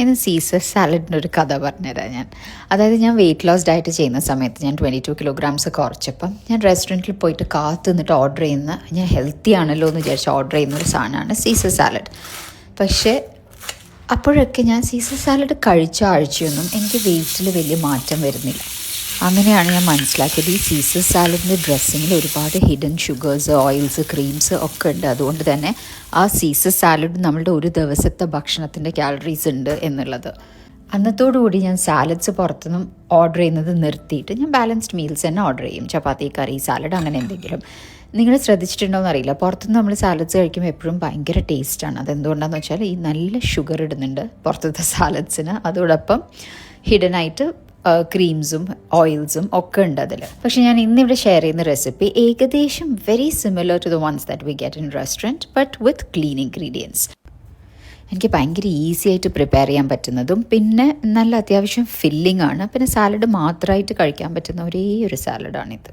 ഇന്ന് സീസർ സാലഡിൻ്റെ ഒരു കഥ പറഞ്ഞുതരാം ഞാൻ. അതായത് ഞാൻ വെയിറ്റ് ലോസ് ഡയറ്റ് ചെയ്യുന്ന സമയത്ത് ഞാൻ 22 kilograms കുറച്ചപ്പം ഞാൻ റെസ്റ്റോറൻറ്റിൽ പോയിട്ട് കാത്തു നിന്നിട്ട് ഓർഡർ ചെയ്യുന്ന, ഞാൻ ഹെൽത്തി ആണല്ലോ എന്ന് വിചാരിച്ച് ഓർഡർ ചെയ്യുന്ന ഒരു സാധനമാണ് സീസർ സാലഡ്. പക്ഷേ അപ്പോഴൊക്കെ ഞാൻ സീസർ സാലഡ് കഴിച്ച ആഴ്ചയൊന്നും എനിക്ക് വെയിറ്റിൽ വലിയ മാറ്റം വരുന്നില്ല. അങ്ങനെയാണ് ഞാൻ മനസ്സിലാക്കിയത് ഈ സീസർ സാലഡിൻ്റെ ഡ്രസ്സിങ്ങിൽ ഒരുപാട് ഹിഡൻ ഷുഗേഴ്സ്, ഓയിൽസ്, ക്രീംസ് ഒക്കെ ഉണ്ട്. അതുകൊണ്ട് തന്നെ ആ സീസർ സാലഡ് നമ്മളുടെ ഒരു ദിവസത്തെ ഭക്ഷണത്തിൻ്റെ കാലറീസ് ഉണ്ട് എന്നുള്ളത്. അന്നത്തോടുകൂടി ഞാൻ സാലഡ്സ് പുറത്തുനിന്നും ഓർഡർ ചെയ്യുന്നത് നിർത്തിയിട്ട് ഞാൻ ബാലൻസ്ഡ് മീൽസ് തന്നെ ഓർഡർ ചെയ്യും. ചപ്പാത്തി, കറി, സാലഡ് അങ്ങനെ എന്തെങ്കിലും. നിങ്ങൾ ശ്രദ്ധിച്ചിട്ടുണ്ടോ എന്നറിയില്ല, പുറത്തുനിന്ന് നമ്മൾ സാലഡ്സ് കഴിക്കുമ്പോൾ എപ്പോഴും ഭയങ്കര ടേസ്റ്റാണ്. അതെന്തുകൊണ്ടാണെന്ന് വെച്ചാൽ ഈ നല്ല ഷുഗർ ഇടുന്നുണ്ട് പുറത്തത്തെ സാലഡ്സിന്. അതോടൊപ്പം ഹിഡനായിട്ട് ക്രീംസും ഓയിൽസും ഒക്കെ ഉണ്ട് അതിൽ. പക്ഷെ ഞാൻ ഇന്നിവിടെ ഷെയർ ചെയ്യുന്ന റെസിപ്പി ഏകദേശം very similar to the ones that we get in restaurant, but with clean ingredients. എനിക്ക് ഭയങ്കര ഈസി ആയിട്ട് പ്രിപ്പയർ ചെയ്യാൻ പറ്റുന്നതും പിന്നെ നല്ല അത്യാവശ്യം ഫില്ലിംഗ് ആണ്. പിന്നെ സാലഡ് മാത്രമായിട്ട് കഴിക്കാൻ പറ്റുന്ന ഒരേ ഒരു സാലഡാണിത്.